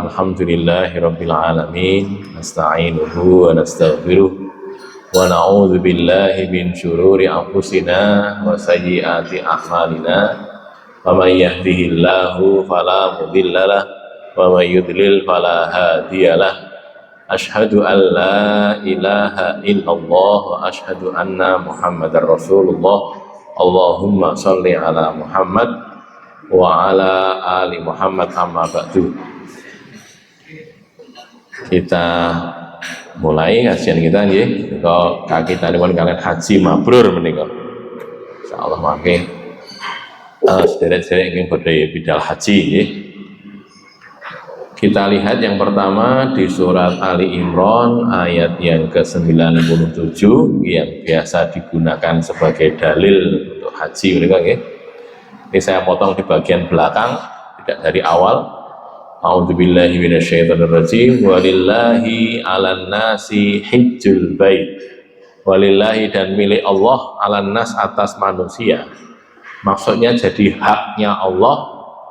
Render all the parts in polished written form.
Alhamdulillahirabbil alamin. Nasta'inuhu wa nastaghfiruh wa na'udzu billahi min syururi anfusina wa sayyiati a'malina. Faman yahdihillahu fala mudhillalah wa may yudlil fala hadiyalah. Asyhadu an la ilaha illallah wa asyhadu anna Muhammadar Rasulullah. Allahumma shalli ala Muhammad wa ala ali Muhammad amma ba'du. Kita mulai kajian kita nggih. Kok kaki tanipun kalian haji mabrur menika. Insyaallah mangke sederek-sederek ingin badhe bidal haji nggih. Kita lihat yang pertama di surat Ali Imran ayat yang ke-97 yang biasa digunakan sebagai dalil untuk haji mereka nggih. Ini saya potong di bagian belakang, tidak dari awal. A'udzubillahi minasyaitonirrajim. Walillahi 'alan nasi hajjul bait. Walillahi dan milik Allah 'alan nas atas manusia. Maksudnya jadi haknya Allah,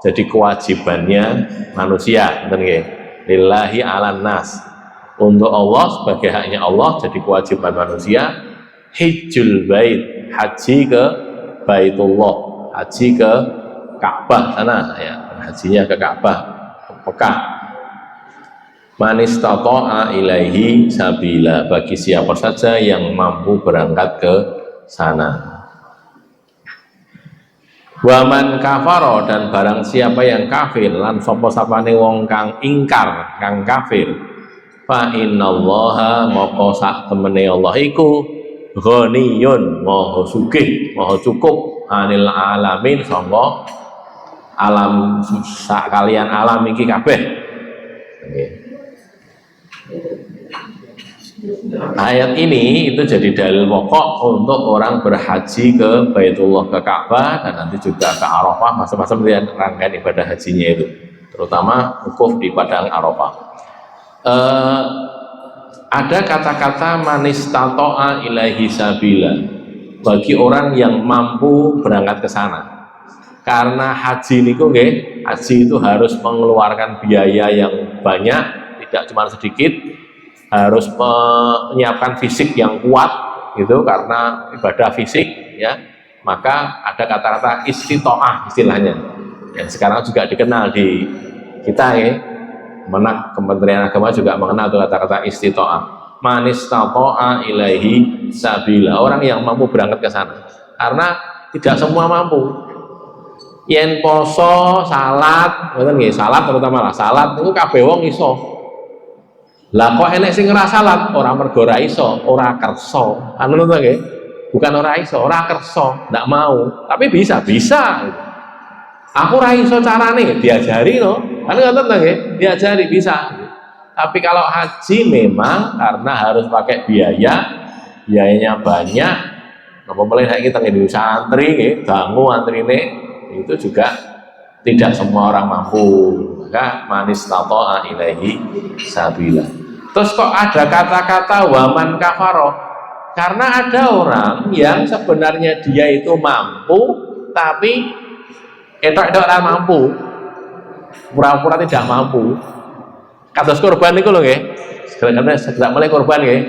jadi kewajibannya manusia, benar nggih? Lillahi 'alan nas. Untuk Allah sebagai haknya Allah, jadi kewajiban manusia hajjul bait, haji ke Baitullah, haji ke Ka'bah sana ya, hajinya ke Ka'bah, ke Mekah. Man istata'a ilaihi sabila, bagi siapa saja yang mampu berangkat ke sana. Waman kafaro, dan barang siapa yang kafir, lan sapa sapane wong kang ingkar, kang kafir, fa innallaha maka sak temene Allah iku ghaniyun, maha sugih, maha cukup, anil alamin, sangka alam sak kalian alam iki kabeh. Ayat ini itu jadi dalil pokok untuk orang berhaji ke Baitullah, ke Ka'bah, dan nanti juga ke Arafah, masing-masing rangkaian ibadah hajinya itu, terutama wukuf di padang Arafah. Ada kata-kata manistato'a ilaihi sabila, bagi orang yang mampu berangkat ke sana. Karena haji niku nggih, haji itu harus mengeluarkan biaya yang banyak, tidak cuma sedikit, harus menyiapkan fisik yang kuat gitu, karena ibadah fisik ya. Maka ada kata-kata istitoah istilahnya yang sekarang juga dikenal di kita ya. Kementerian Agama juga mengenal kata-kata istitoah. Man istato'a ilaihi sabila, orang yang mampu berangkat ke sana. Karena tidak semua mampu. Yen poso, salat, ngoten nggih, salat terutama lah, salat itu kabeh wong iso. Lah kok enek sing ora salat, ora mergo ora iso, ora kersa. Anu to nggih? Bukan ora iso, ora kersa, ndak mau. Tapi bisa. Aku ora iso carane, diajari no. Kan ngoten to nggih? Diajari bisa. Tapi kalau haji memang karena harus pakai biayanya banyak. Napa boleh kita ngene santri nggih, dangu antrine itu juga tidak semua orang mampu. Maka manis tato'a ilaihi sabila. Terus kok ada kata-kata waman kafaro? Karena ada orang yang sebenarnya dia itu mampu, tapi etok ora mampu, pura-pura tidak mampu. Kados korban itu loh nggih. Karena sejak mulai korban nggih,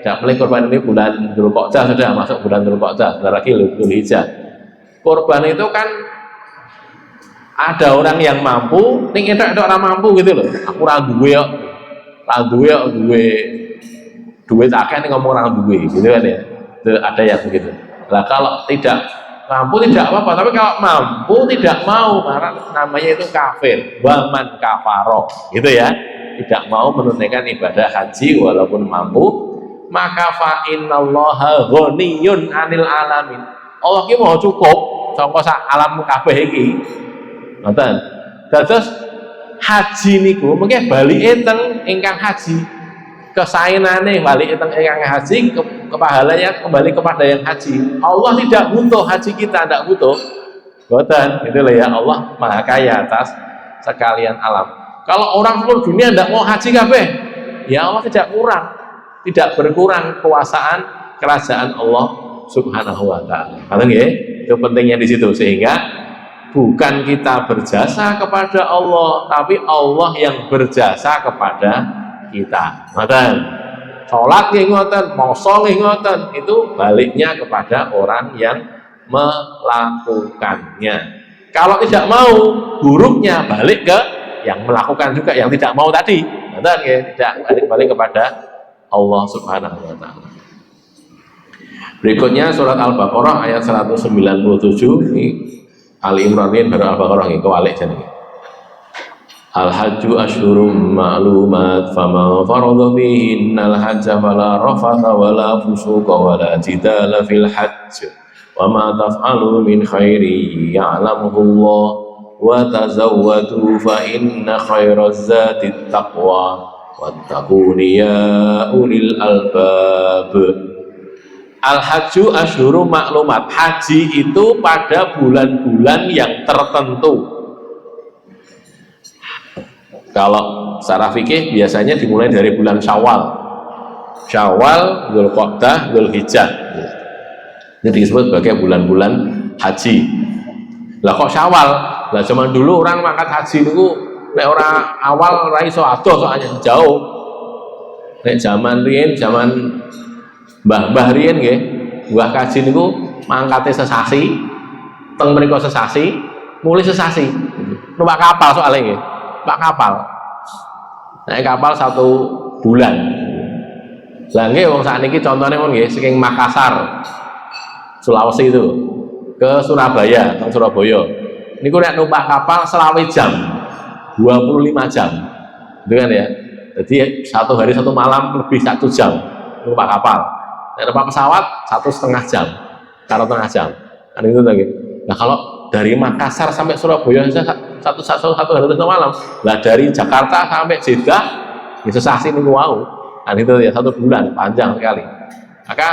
sejak mulai korban ini bulan Dzulqa'dah, sudah masuk bulan Dzulqa'dah, sebentar lagi Dzulhijjah. Korban itu kan ada orang yang mampu, ning etok ora mampu gitu loh. Aku ora duwe kok. Duit akeh nih ngomong orang duit gitu kan ya. Itu ada yang begitu. Nah kalau tidak mampu tidak apa-apa, tapi kalau mampu tidak mau, namanya itu kafir. Waman kafaro gitu ya, tidak mau menunaikan ibadah haji walaupun mampu, maka fa innallaha ghaniyun 'anil alamin. Allah ki mau cukup saka sak alam kabeh iki. Ngoten. Dados haji niku mengke balike teng ingkang haji, kesaenane balik teng ingkang haji, kepahalanya kembali kepada yang haji. Allah tidak butuh haji kita, tidak butuh. Boten, itu ya, Allah Maha Kaya atas sekalian alam. Kalau orang seluruh dunia tidak mau haji kabeh, ya Allah tidak kurang, tidak berkurang kekuasaan kerajaan Allah Subhanahu wa taala. Itu pentingnya di situ, sehingga bukan kita berjasa kepada Allah, tapi Allah yang berjasa kepada kita. Ngoten. Salat nggih ngoten, poso nggih ngoten, itu baliknya kepada orang yang melakukannya. Kalau tidak mau, buruknya balik ke yang melakukan juga, yang tidak mau tadi. Ngoten nggih, tidak balik kepada Allah Subhanahu wa taala. Berikutnya surat Al-Baqarah ayat 197. Ini Ali Imran ini baru Al-Baqarah ini kewalik jenenge. Al-hajju asyhurum ma'lumat faman farada fihinnal hajja fala rafatha wala fusuqa wala jidala fil hajj wa ma taf'alu min khairi ya'lamuhu Allah wa tazawwadu fa inna khairaz zati taqwa wattaquni ya ulil albab. Al-hajju asyhuru maklumat. Haji itu pada bulan-bulan yang tertentu. Kalau secara fikih biasanya dimulai dari bulan Syawal. Syawal, Dzulqa'dah, Dzulhijjah. Ini disebut sebagai bulan-bulan haji. Lah kok Syawal? Lah zaman dulu orang mangkat haji itu nek ora awal ra iso adoh soalnya jauh. Nek zaman riyen, zaman Mbah riyen nggih, Mbah Kaji niku mangkate sesasi, teng mriku sesasi, mulih sesasi. Numpak kapal soalnya nggih. Numpak kapal. Naik kapal 1 bulan. Lah nggih wong sakniki contone mon nggih saking Makassar, Sulawesi itu ke Surabaya, teng Surabaya. Niku nek numpak kapal 20 jam. 25 jam. Gitu kan ya. Jadi 1 hari 1 malam lebih 1 jam numpak kapal. Numpak pesawat 1,5 jam, 1,5 jam. Kan itu lagi. Nah kalau dari Makassar sampai Surabaya satu hari 1 malam. Lah dari Jakarta sampai Jeddah, ya sesasi minggu wau. Kan itu ya 1 bulan, panjang sekali. Maka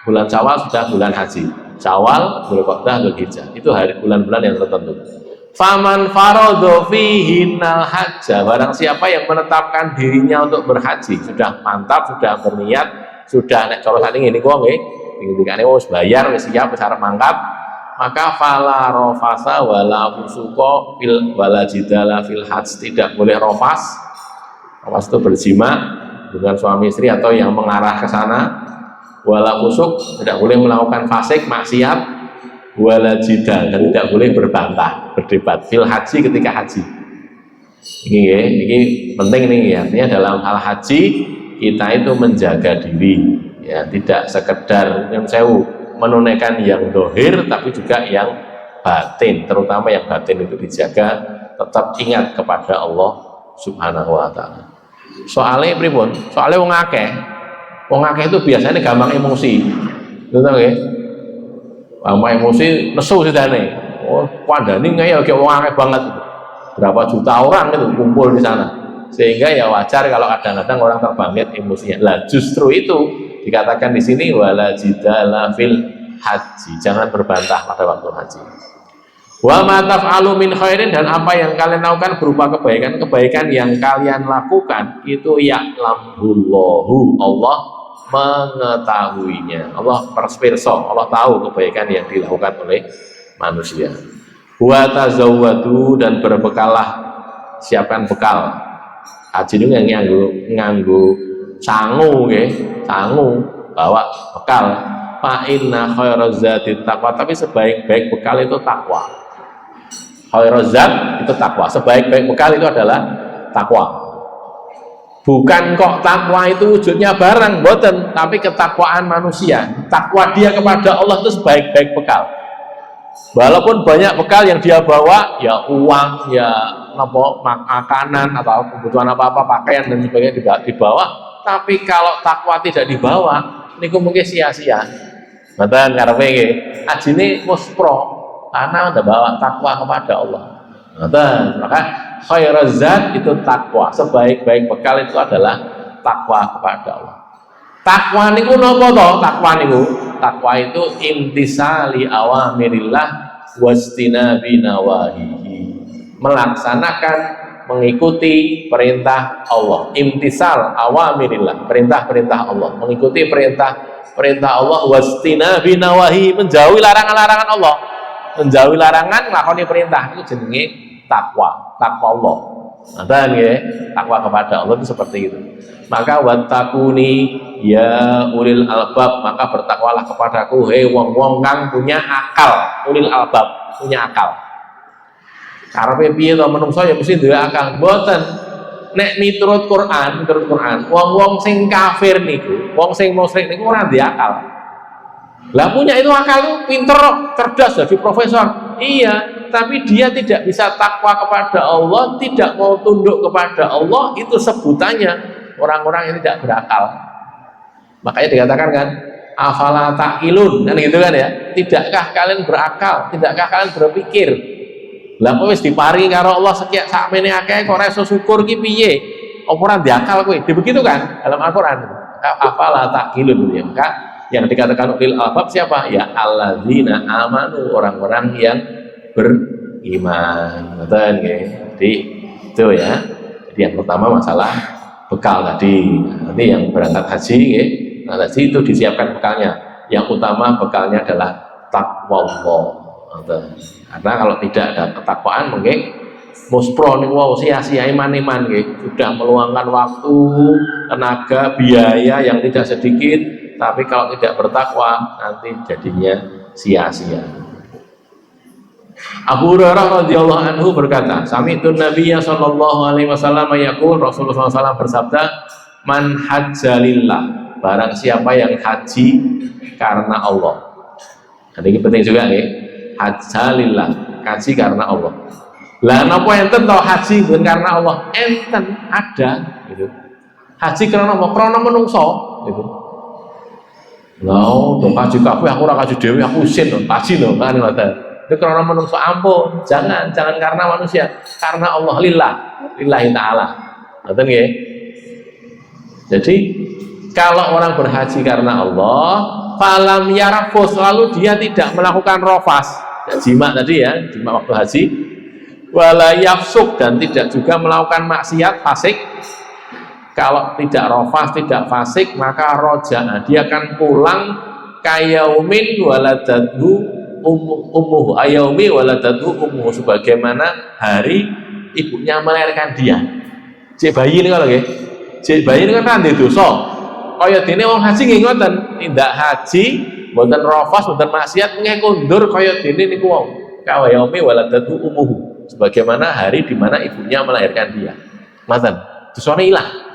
bulan Syawal sudah bulan haji. Syawal, Dzulqa'dah, Dzulhijjah. Itu hari bulan-bulan yang tertentu. Faman faradha fihinnal hajja, barang siapa yang menetapkan dirinya untuk berhaji, sudah mantap, sudah berniat, sudah nek cara sakniki niku nggih dikene wis bayar wis siap wis arep mangkat, maka fala rafasa wala fusuqa fil wala jidala fil hajj, tidak boleh rafas. Rafas itu berjima dengan suami istri atau yang mengarah ke sana, wala fusuk, tidak boleh melakukan fasik maksiat, wala jidal, dan tidak boleh berbantah berdebat fil haji ketika haji. Ini penting nih ya, artinya dalam hal haji kita itu menjaga diri, ya tidak sekedar yang sewu menunaikan yang dohir, tapi juga yang batin, terutama yang batin itu dijaga, tetap ingat kepada Allah Subhanahu wa taala. Soalnya pripun? Soalnya wong akeh itu biasanya gampang emosi. Betul nggih? Gampang emosi nesu sidane. Oh, kandhane ngeyel kayak wong akeh banget. Berapa juta orang itu kumpul di sana. Sehingga ya wajar kalau kadang-kadang orang terbangkit emosinya. Lah justru itu dikatakan di sini wala jidala fil haji, jangan berbantah pada waktu haji. Wa ma taf'alu min khairin, dan apa yang kalian lakukan berupa kebaikan yang kalian lakukan itu ya'lamullahu, Allah mengetahuinya. Allah perspirsa, Allah tahu kebaikan yang dilakukan oleh manusia. Wa tazawwadu, dan berbekallah, siapkan bekal. Haji itu nganggo sangu nggih, sangu, bawa bekal. Fa inna khairaz zati taqwa, tapi sebaik-baik bekal itu takwa. Khairaz zat itu takwa, sebaik-baik bekal itu adalah takwa. Bukan kok takwa itu wujudnya barang, boten, tapi ketakwaan manusia. Takwa dia kepada Allah itu sebaik-baik bekal. Walaupun banyak bekal yang dia bawa, ya uang, ya makanan atau kebutuhan apa-apa, pakaian dan sebagainya dibawa, tapi kalau takwa tidak dibawa, niku mungkin sia-sia. Mboten karepe nggih. Ajine muspro karena udah bawa takwa kepada Allah. Mboten. Maka khairaz zat itu takwa. Sebaik-baik bekal itu adalah takwa kepada Allah. Takwa niku napa to? Takwa niku, takwa itu imtisali awamirillah wastinabi nawahihi. Melaksanakan, mengikuti perintah Allah. Imtisal awamirillah, perintah-perintah Allah, mengikuti perintah Allah, wastinabi nawahi, menjauhi larangan-larangan Allah. menjauhi larangan, nglakoni perintah, itu jenenge takwa Allah. Nah, takwa kepada Allah itu seperti itu. Maka wattaquni ya ulil albab, maka bertakwalah kepadaku hei wong-wong kang punya akal. Ulil albab, punya akal. Karepe piye to menungso ya mesti duwe akal. Mboten. Nek miturut Quran, wong-wong sing kafir niku, wong sing musyrik niku ora duwe akal. Lah punya itu akal itu pinter, cerdas, jadi profesor. Iya, tapi dia tidak bisa takwa kepada Allah, tidak mau tunduk kepada Allah, itu sebutannya orang-orang yang tidak berakal. Makanya dikatakan kan, afala ta'ilun, kan gitu kan ya. Tidakkah kalian berakal? Tidakkah kalian berpikir? Lah kok wis diparingi karo Allah sekian sakmene akeh kok ora iso syukur ki piye? Apa ora diakal kowe? Begitu kan dalam Al-Qur'an. Afala ta'ilun ya. Maka yang dikatakan ulil albab siapa? Ya alladzina amanu, orang-orang yang beriman. Betul nggih. Jadi itu ya. Jadi yang pertama masalah bekal tadi. Nanti yang berangkat haji nggih. Nah, haji itu disiapkan bekalnya. Yang utama bekalnya adalah takwa Allah. Karena kalau tidak ada ketakwaan mungkin muspro nih wow sia-sia iman-iman nggih. Sudah meluangkan waktu, tenaga, biaya yang tidak sedikit. Tapi kalau tidak bertakwa nanti jadinya sia-sia. Abu Hurairah radhiyallahu anhu berkata, sami'tu Nabiyya sallallahu alaihi wasallam yaqul, Rasulullah SAW bersabda, man hajja lillah, barang siapa yang haji karena Allah. Jadi ini penting juga nih, hajja lillah, haji karena Allah. Lah napa enten to haji bukan karena Allah? Enten ada gitu. Haji karena apa? Karena menungso gitu. Lah, dong kaji kabeh aku ora kaji dhewe, aku isin lho, kaji lho kan ngoten. Itu karena manusia ampun, jangan karena manusia, karena Allah lillahi ta'ala. Ngoten nggih. Jadi kalau orang berhaji karena Allah, falam yarfus, lalu dia tidak melakukan rofas, ya, jima tadi ya, jima waktu haji, wala yafsuk, dan tidak juga melakukan maksiat, fasik. Kalau tidak rofas, tidak fasik, maka roja, dia akan pulang kayaumin waladadhu umuhu, ayaumi waladadhu umuhu, sebagaimana hari ibunya melahirkan dia. Cek bayi ini kalau nggih, cek bayi ini kan nanti dosa. Kaya dene wong haji nggih ngoten, tindak haji mboten rofas, mboten maksiat, nggih kundur kaya dene niku wau. Kayaumi waladadhu umuhu, sebagaimana hari di mana ibunya melahirkan dia. Ngoten, dosane ilang.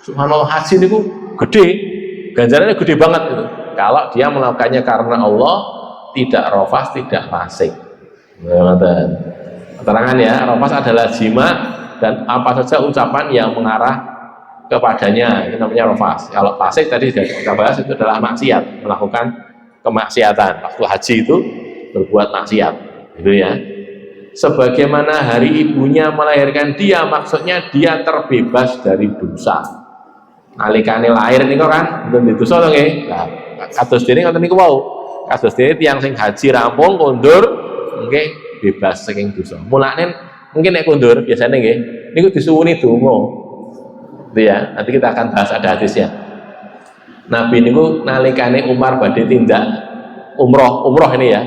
Subhanallah, haji itu gede, ganjarannya gede banget itu. Kalau dia melakukannya karena Allah, tidak rofas, tidak fasik. Keterangan ya, rofas adalah jima dan apa saja ucapan yang mengarah kepadanya, itu namanya rofas. Kalau fasik tadi kita bahas itu adalah maksiat, melakukan kemaksiatan. Waktu haji itu berbuat maksiat, gitu ya. Sebagaimana hari ibunya melahirkan dia, maksudnya dia terbebas dari dosa. Alikane lahir niku kan mboten dosa to nggih. Nah, kados dene ngoten niku wau. Kados dene tiyang sing haji rampung kondur nggih bebas saking dosa. Mulane mungkin nek kondur biasanya nggih niku disuwuni donga. Gitu ya. Nanti kita akan bahas, ada hadisnya. Nabi niku nalikane Umar badhe tindak umroh ini ya.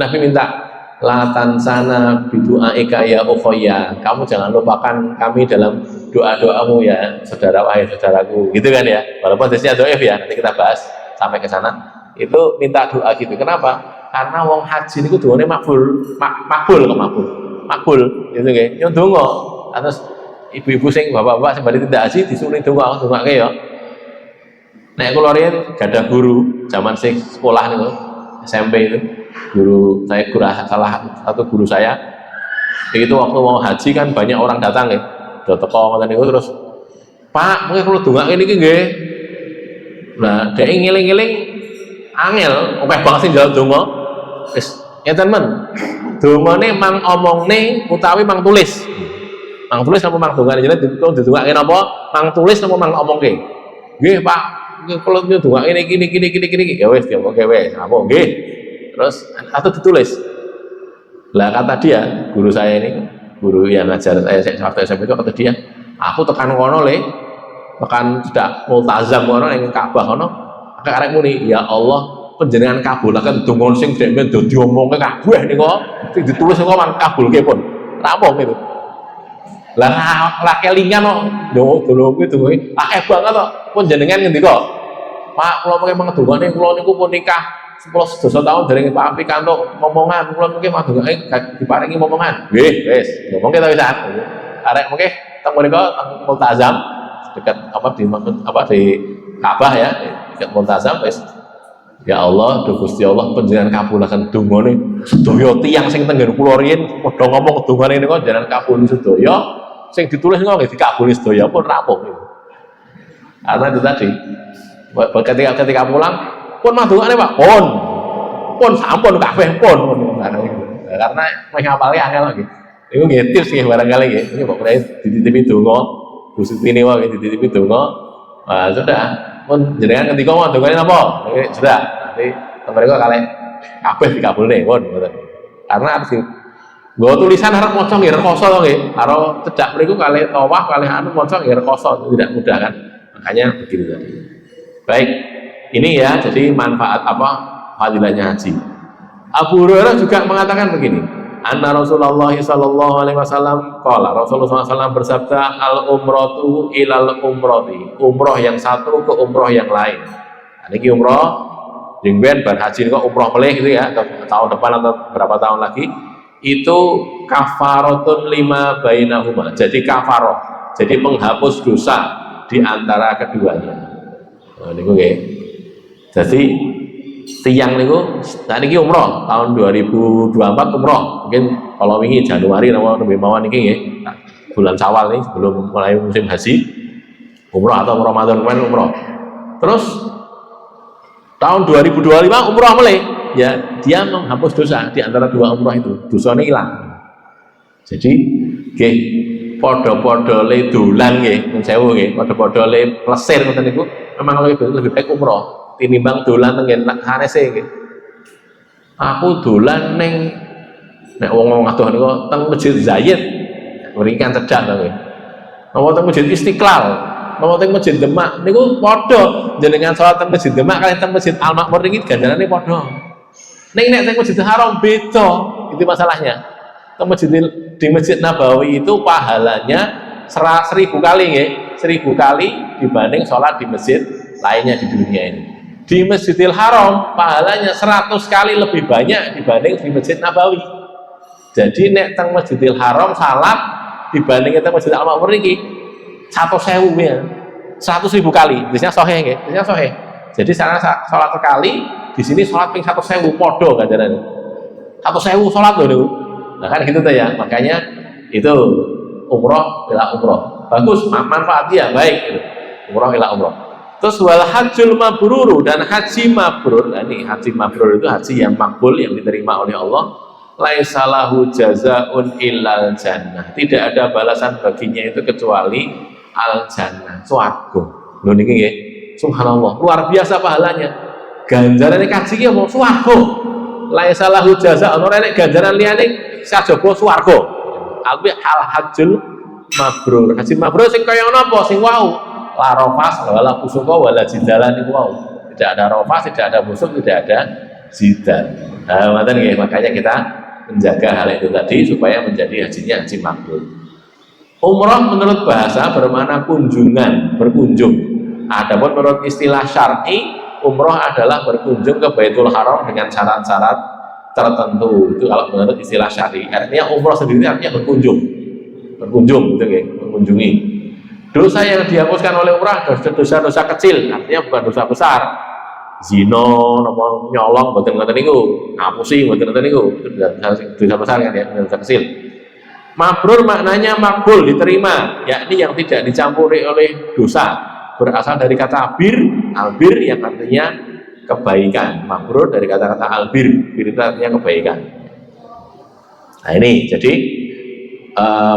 Nabi minta latan sana bidu'aika ya ukhayya, kamu jangan lupakan kami dalam doa-doamu ya saudara, wahai saudaraku, gitu kan ya. Walaupun hadisnya dhaif ya, nanti kita bahas sampai ke sana. Itu minta doa gitu. Kenapa? Karena wong haji niku doane makbul, gitu nggih. Yo donga. Terus ibu-ibu sing bapak-bapak sing badhe tindak haji disuruh dongake ya. Nek kula riyen gadah guru zaman sing sekolah niku SMP itu, guru salah satu guru saya itu waktu mau haji kan banyak orang datang ya, udah teko ngoten niku, terus Pak mungkin kalau dongake niki nggih. Nah dhek ngeling-eling angel akeh banget sing jawab donga wis ngeten men, dongane mang omongne utawi mang tulis apa mang dongane, jenenge didongake napa mang tulis napa mang omongke. Nggih Pak, kalau dongake niki ya wis diomonge wis apa nggih. Terus atau ditulis. Lah kata dia, guru saya ini, guru yang ngajar saya waktu SMP itu, kata dia, aku tekan kono le, tekan sudah multazam kono yang Ka'bah kono, arek muni, ya Allah, panjenengan kabulaken donga sing dekne dadi omongke kabeh nika sing ditulis kok man kabulke pun rampung itu. Lah kelingan kok ndonga kuwi donga akeh banget kok panjenengan ngendika Pak kula mengke mangedongane kula niku pun nikah 10 tahun dereng Pak pikantuk momongan kula mengke madongake diparingi momongan nggih wis ngomongke ta wisan arek mengke teng mriku teng Multazam dekat di Ka'bah ya dekat Multazam wis ya Allah duh Gusti Allah panjenengan kabulaken dongane sedaya tiyang sing tenggen kula riyin padha ngomong dongane niku jenengan kabul sedaya sing ditulis niku nggih dikabuli sedaya pun rampung niku karena itu tadi ketika pulang pun madungane Pak pun sampun kabeh pun karena meh ngapalke angel lagi niku nggih tips nggih barangkali nggih iki kok dititipi donga Bu Sutini wae dititipi donga sudah pun jenengan ngendika mau dongane napa sudah nanti mereka kalih kabeh dikabulne pun ngoten karena harus nggo tulisan arep maca nggih rekoso to nggih karo cedak mriku kalih tawaf kalih anu maca nggih rekoso tidak mudah kan makanya begitu tadi. Baik, ini ya jadi manfaat apa fadilahnya haji. Abu Hurairah juga mengatakan begini, anna Rasulullah sallallahu alaihi wasallam qala Rasulullah SAW bersabda al umratu ilal umrati umroh yang satu ke umroh yang lain. Nah, ini umroh jeung ben bar haji kok umroh melih gitu ya atau tahun depan atau berapa tahun lagi itu kafaratun lima bainahuma. Jadi kafaroh, jadi menghapus dosa di antara keduanya. Nah, niku nggih. Jadi tiang niku nah niki umroh tahun 2024 umroh. Mungkin kalau wingi Januari napa lebih mawon niki nggih. Bulan Syawal nih sebelum mulai musim haji umroh atau Ramadan kemarin umroh. Terus tahun 2025 umroh mulai ya dia menghapus dosa di antara dua umroh itu. Dosanya hilang. Jadi nggih podo-podo le dolan nggih, mun sewu nggih, podo-podo le plesir ngoten niku memang lebih baik umroh tinimbang dolan teng sanese nggih. Aku dolan ning nek wong adoh niku teng Masjid Zayed. Mriki kan cedhak to nggih. Napa teng Masjid Istiqlal, napa teng Masjid Demak niku padha jenengan salat teng Masjid Demak kalih teng Masjid Al Makmur niki ganjarane padha. Ning nek teng Masjid Haram beda, itu masalahnya. Teng di Masjid Nabawi itu pahalanya 1000 kali nggih, 1000 kali dibanding sholat di masjid lainnya di dunia ini. Di Masjidil Haram pahalanya 100 kali lebih banyak dibanding di Masjid Nabawi. Jadi nek teng Masjidil Haram salat dibanding teng Masjid Al-Makmur iki 100.000 ya. 100.000 kali. Biasanya sahih nggih, biasanya sahih. Jadi sana salat sekali, di sini salat ping 100.000 padha ganjarane. 100.000 salat lho niku. Nah kan gitu tuh ya, makanya itu umroh ila umroh bagus, manfaatnya baik gitu. Umroh ila umroh. Terus wal hajjul mabrur dan haji mabrur. Nah, ini haji mabrur itu haji yang makbul yang diterima oleh Allah. Laisa lahu jazaun illal jannah. Tidak ada balasan baginya itu kecuali al jannah, swarga. Lho niki nggih. Subhanallah, luar biasa pahalanya. Ganjarane kaji ki mau swarga. Laisa lahu jazaun ora nek ganjaran liyane sajaba swarga. Albi al hajjul mabrur. Haji mabrur sing kaya napa sing wau? La rafas wala fusuqa wala jidalan niku wau. Tidak ada rafas, tidak ada busuk, tidak ada jidal. Nah, makanya kita menjaga hal itu tadi supaya menjadi hajinya haji mabrur. Umrah menurut bahasa bermakna kunjungan, berkunjung. Adapun menurut istilah syar'i, umrah adalah berkunjung ke Baitul Haram dengan syarat-syarat tertentu. Itu kalau menurut istilah syar'i. Artinya umrah sendiri artinya berkunjung, gitu ya, mengunjungi. Dosa yang dihapuskan oleh umrah dosa-dosa kecil, artinya bukan dosa besar. Zino, nyolong, boten-boten niku, ngapusi, boten-boten niku, itu dosa besar kan ya, dosa kecil. Mabrur maknanya makbul, diterima, yakni yang tidak dicampuri oleh dosa, berasal dari kata albir yang artinya kebaikan. Mabrur dari kata-kata albir, bir itu artinya kebaikan. Nah ini, jadi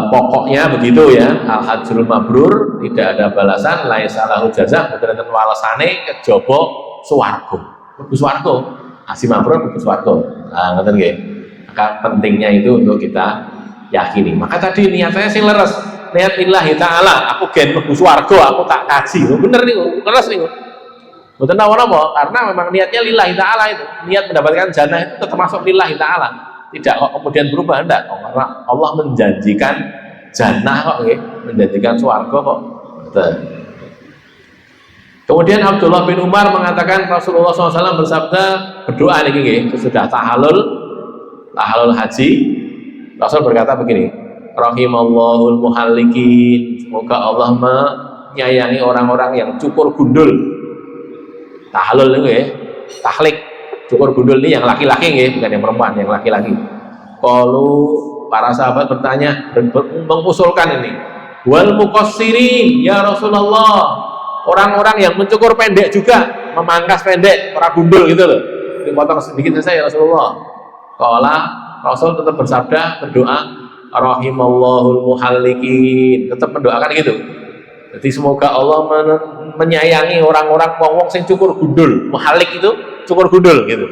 pokoknya begitu ya, al-hajjul mabrur, tidak ada balasan, laisa lahu jazaa, boten walasane kejaba swarga. Mlebu swarga. Haji mabrur mlebu swarga. Nah, ngoten nggih. Maka pentingnya itu untuk kita yakini. Maka tadi niat saya sing leres. Niat lillahi taala, aku gen mlebu swarga, aku tak kaji. Bener niku, leres niku. Betul apa? Karena memang niatnya lillahi ta'ala itu. Niat mendapatkan jannah itu termasuk lillahi ta'ala. Tidak kok kemudian berubah, enggak. Karena Allah menjanjikan jannah kok, menjanjikan swarga kok. Betul. Kemudian Abdullah bin Umar mengatakan Rasulullah SAW bersabda, berdoa nih, sesudah tahalul haji, Rasul berkata begini, rahimallahul muhallikin, semoga Allah menyayangi orang-orang yang cukur gundul. Tahalul itu tahlik, cukur gundul ini yang laki-laki bukan yang perempuan, yang laki-laki. Kalau para sahabat bertanya, mengusulkan ini, wal muqassirin ya Rasulullah, orang-orang yang mencukur pendek juga, memangkas pendek, para gundul gitu loh, dipotong sedikit saja ya Rasulullah. Kala Rasul tetap bersabda, berdoa, rahimallahul muhallikin, tetap mendoakan gitu. Jadi semoga Allah menyayangi orang-orang wong sing cukur gundul. Muhallik itu cukur gundul gitu.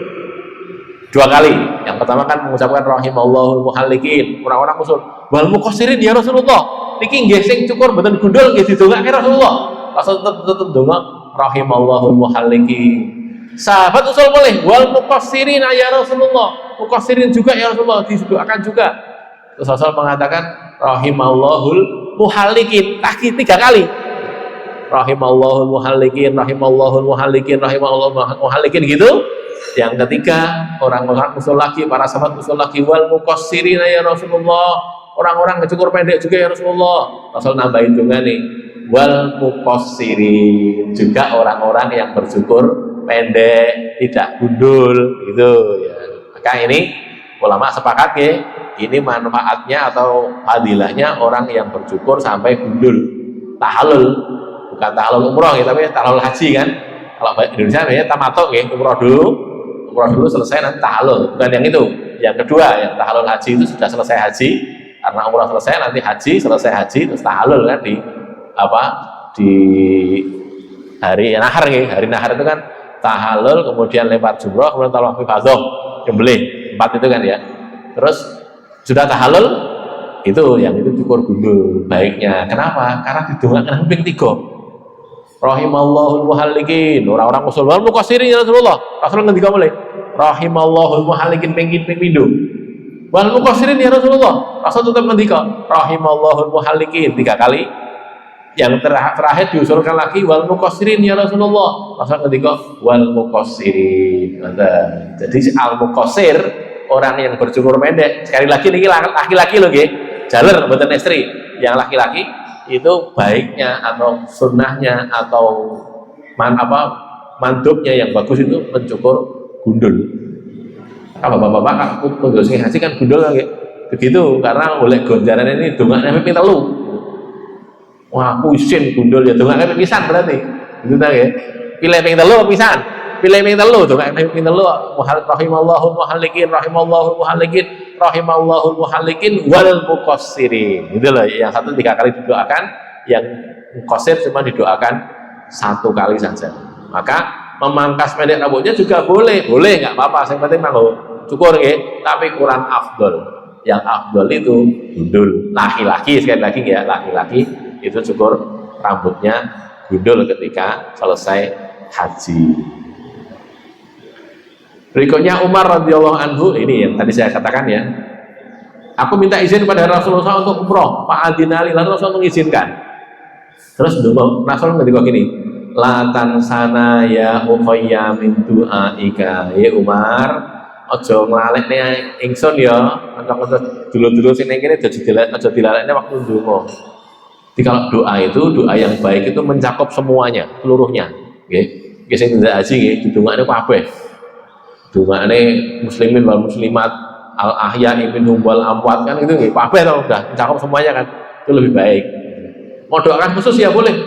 2 kali. Yang pertama kan mengucapkan rahimallahul muhallikin, orang-orang usul wal muqassirin ya Rasulullah, niki nggih sing cukur mboten gundul nggih didongake Rasulullah. Rasul tetep donga rahimallahul muhallikin. Sahabat usul boleh wal muqassirin ya Rasulullah, muqassirin juga ya Rasulullah, didoakan juga. Terus Rasul mengatakan rahimallahul muhallikin, 3 kali. Rahimallahul muhallikin, rahimallahul muhallikin, rahimallahul muhallikin gitu. Yang ketiga, orang-orang usul lagi, para sahabat usul lagi, wal muqassirin ya Rasulullah, orang-orang cukur pendek juga ya Rasulullah. Rasul nambahin juga nih, wal muqassirin juga orang-orang yang bercukur pendek, tidak gundul gitu ya. Maka ini ulama sepakat ya, ini manfaatnya atau fadilahnya orang yang bercukur sampai gundul. Tahalul, bukan tahalul umroh ya, tapi tahalul haji kan. Kalau Indonesia namanya tamatuk ya, umroh dulu selesai nanti tahalul. Bukan yang itu. Yang kedua, yang tahalul haji itu sudah selesai haji, karena umroh selesai nanti haji, selesai haji terus tahalul kan di hari nahar ya. Hari nahar itu kan tahalul, kemudian lempar jumroh, kemudian tawaf ifadah, nyembelih, 4 itu kan ya. Terus sudah tahalul, itu yang itu cukur gundul baiknya. Kenapa? Karena didongakkan ping 3. Rahimallahul muhallikin, orang-orang usul wal muqassirin ya Rasulullah. Rasul ngendika mulai rahimallahul muhallikin ping 7. Wal muqassirin ya Rasulullah. Rasul tetap ngendika rahimallahul muhallikin 3 kali. Yang terakhir diusulkan lagi wal muqassirin ya Rasulullah. Rasul ngendika wal muqassirin. Jadi al muqassir, orang yang bercukur pendek. Sekali lagi ini laki-laki loh nggih. Jaler mboten istri. Yang laki-laki itu baiknya atau sunnahnya atau mandubnya yang bagus itu mencukur gundul. Kalau bapak-bapak kudu sing haji kan gundul kan begitu, karena oleh gonjaran ini dongakne ping 3. Wah, aku isin gundul ya dongakne ping pisan berarti. Gitu ta nggih. Pilih ping 3 pisan. Pilih ping 3 dongakne ping 3 rahimallahul muhallikin, rahimallahul muhallikin, rahimallahul muhallikin wal muqassirin. Itu loh, yang satu 3 kali didoakan, yang muqassir cuma didoakan 1 kali saja. Maka memangkas pendek rambutnya juga boleh, nggak apa-apa. Yang penting mau cukur tapi kurang afdol. Yang afdol itu gundul. Laki-laki sekali lagi ya, laki-laki itu cukur rambutnya gundul ketika selesai haji. Berikutnya Umar radhiyallahu anhu, ini yang tadi saya katakan ya. Aku minta izin pada Rasulullah untuk umroh, Pak Adinali, lalu Rasul mengizinkan. Terus Rasul ngendika gini, la tansana ya ukhayya min du'aika. Ya Umar, aja nglalekne ingsun ya, kanca-kanca dulur-dulur sing ning kene aja dilalekne waktu ndonga. Jadi kalau doa itu, doa yang baik itu mencakup semuanya, seluruhnya. Nggih. Nggih sing ndak haji nggih didongakne kabeh. Dongakne muslimin wal muslimat, al ahya'i minhum wal amwat kan itu nggih kabeh to udah mencakup semuanya kan. Itu lebih baik. Mau doakan khusus ya boleh.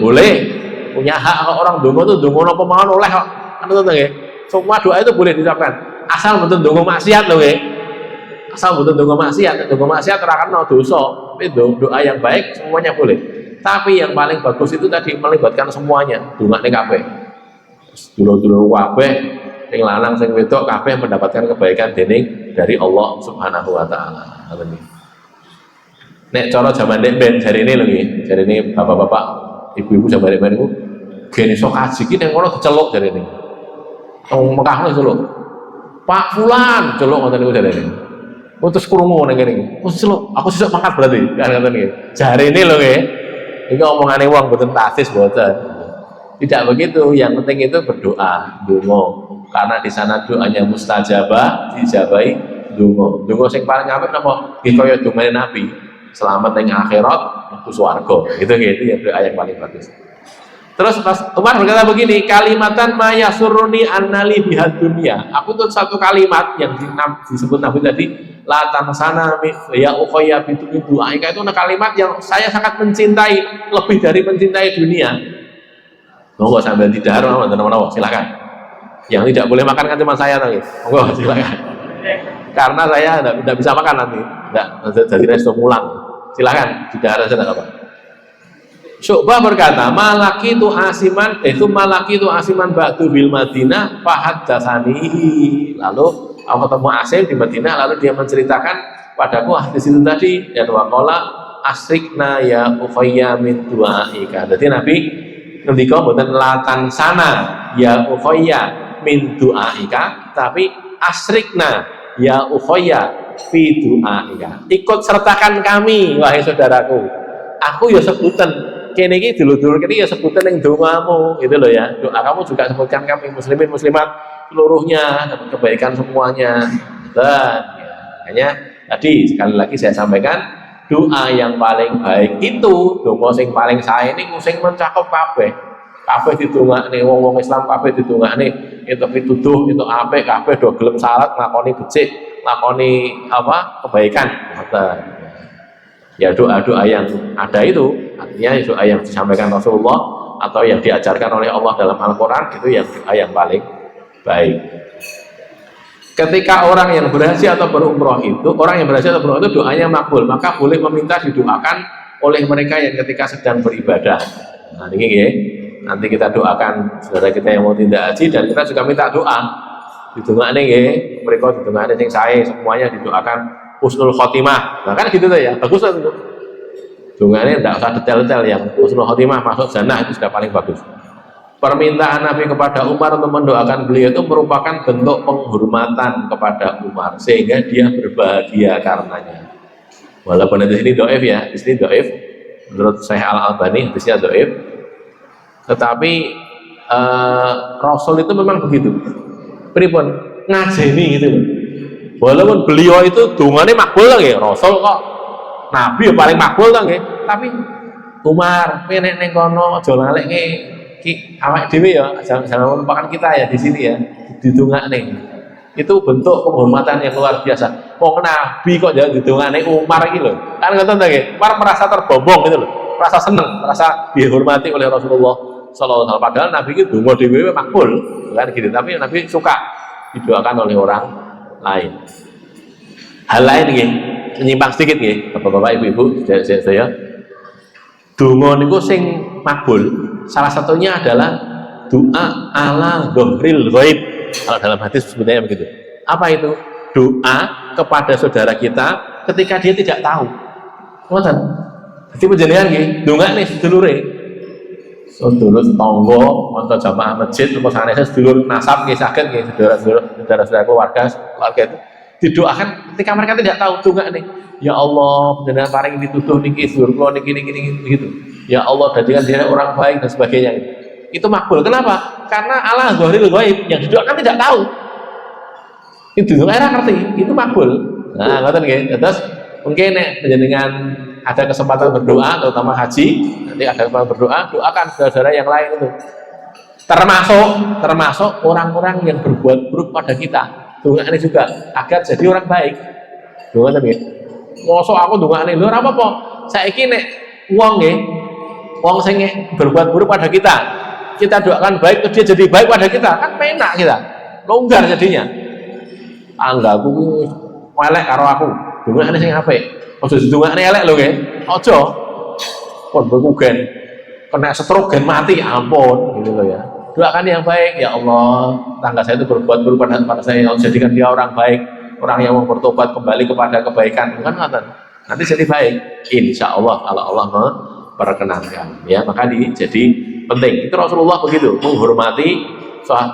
Punya hak kalau orang dongo tuh dongo napa mawon oleh kok. Kan itu nggih. Semua doa itu boleh diucapkan. Asal mboten dongo maksiat lho nggih. Asal mboten dongo maksiat ora kena dosa. Tapi doa yang baik semuanya boleh. Tapi yang paling bagus itu tadi melibatkan semuanya, dongakne kabeh. Dulur-dulur kabeh, sing lanang sing wedok kabeh mendapatkan kebaikan dening dari Allah Subhanahu wa taala. Nek cara jaman ben jarine lho nggih, jarine bapak-bapak, ibu-ibu jaman ben niku gene iso kaji iki ning kono diceluk jarene. Wong Mekah diceluk. Pak Fulan celuk ngoten niku jarene. Terus krungu ning kene iki. Oh celuk, aku sesuk mangkat berarti. Kan ngoten iki. Jarene lho nggih. Iki omongane wong mboten tasis mboten. Tidak begitu, yang penting itu berdoa, donga. Karena di sana doanya mustajabah, dijabahi donga. Donga sing paling apik napa? Nggih kaya dongane Nabi. Selamat ing akhirat, mlebu swarga. Gitu ya doa yang paling bagus. Terus Mas Umar berkata begini, kalimatan ma yasurruni annali bihad dunya. Aku tuh satu kalimat yang disebut Nabi tadi, la tansana ya ukhayya bitu du'aika, itu kalimat yang saya sangat mencintai, lebih dari mencintai dunia. Monggo sambil didahar teman-teman, silakan. Yang tidak boleh makan kan cuma saya nanti. Monggo silakan. Karena saya tidak bisa makan nanti, tidak jadi resto mulang. Silakan didahar saja enggak apa. Syu'bah berkata, malaki itu asiman ba'du bil Madinah fahaddatsanihi. Lalu aku ketemu Asim di Madinah, lalu dia menceritakan padaku hadis itu tadi, dan waqala asrikna ya ukhayya min du'aika. Jadi Nabi ngendika mboten latan sana ya ukhayya min du'aika, tapi asrikna ya ukhayya fi du'aika. Ikut sertakan kami wahai saudaraku. Aku ya sebutan kene iki dulur-dulur kene ya sebutan yang dongamu gitu loh ya. Doa kamu juga sebutkan kami muslimin muslimat seluruhnya dapat kebaikan semuanya. Dan ya, makanya tadi sekali lagi saya sampaikan, doa yang paling baik itu donga sing paling sae niku sing mencakup kabeh. Kabeh didongakne wong-wong Islam, kabeh didongakne itu pituduh, itu apik, kabeh do gelem salat, nglakoni becik, nglakoni apa kebaikan. Ya doa-doa yang ada itu artinya doa yang disampaikan Rasulullah atau yang diajarkan oleh Allah dalam Al-Quran, itu yang doa yang paling baik. Ketika orang yang berhaji atau berumroh itu, doanya makbul, maka boleh meminta didoakan oleh mereka yang ketika sedang beribadah. Nah ini ya, nanti kita doakan saudara kita yang mau tindak haji, dan kita juga minta doa didongakne ya, mereka didongakne sing sae, semuanya didoakan husnul khotimah. Nah kan gitu tuh ya, bagus lah itu. Dongane tidak usah detail-detail, yang husnul khotimah masuk jannah itu sudah paling bagus. Permintaan Nabi kepada Umar untuk mendoakan beliau itu merupakan bentuk penghormatan kepada Umar, sehingga dia berbahagia karenanya. Walaupun di sini doif ya, di sini doif menurut Syekh Al-Albani, hadisnya doif, tetapi Rasul itu memang begitu. Pripun ngajeni gitu loh. Walaupun beliau itu dungane makbul lah nggih, Rasul kok Nabi yang paling makbul lah nggih, tapi Umar nek ning kono aja lalekke ki awake dhewe ya, jangan melupakan kita ya di sini ya, didongakne. Itu bentuk penghormatan yang luar biasa. Wong Nabi kok jangan didongakne Umar iki lho. Kan ngoten ta nggih, Umar merasa terbombong gitu loh, merasa seneng, merasa dihormati oleh Rasulullah sallallahu alaihi wasallam. Padahal Nabi itu donga dhewe makbul, kan gitu, tapi Nabi suka didoakan oleh orang lain. Hal lain nggih, menyimpang sedikit nggih, Bapak-bapak, Ibu-ibu, saya donga niku sing makbul salah satunya adalah doa ala ghairil ghaib. Kalau dalam hadis sebenarnya begitu. Apa itu? Doa kepada saudara kita ketika dia tidak tahu. Ngoten. Dadi panjenengan nggih, ndongakne sedulure. Sedulur tangga, kanca jamaah masjid, terus sanes sedulur nasab nggih saged nggih, saudara-saudara keluarga itu didoakan ketika mereka tidak tahu, dongakne. Ya Allah, panjenengan paring dituduh niki sedulur kula niki gitu. Ya Allah, jadikan dia orang baik dan sebagainya. Itu makbul. Kenapa? Karena Allah ghairil ghaib, yang didoakan tidak tahu. Itu ora ngerti, itu makbul. Nah, ngoten nggih. Terus mungkin nek panjenengan ada kesempatan berdoa, terutama haji, nanti ada kesempatan berdoa, doakan saudara-saudara yang lain itu. Termasuk orang-orang yang berbuat buruk pada kita. Doakan juga agar jadi orang baik. Doakan nggih. Mosok aku ndongakne lho ora apa-apa. Saiki nek wong nggih, wong sing berbuat buruk pada kita doakan baik, terus dia jadi baik pada kita, kan penak kita. Longgar jadinya. Anggaku elek karo aku. Dongakne sing apik. Aja didongakne elek lho nggih. Aja. Pun berkugen. Kena stroke gen mati, ampun gitu loh ya. Doakan yang baik, ya Allah, tangga saya itu berbuat buruk pada saya, jadikan dia orang baik, orang yang mau bertobat kembali kepada kebaikan, bukan ngoten. Nanti jadi baik, insya Allah kalau Allah memperkenankan, ya. Maka jadi penting. Itu Rasulullah begitu menghormati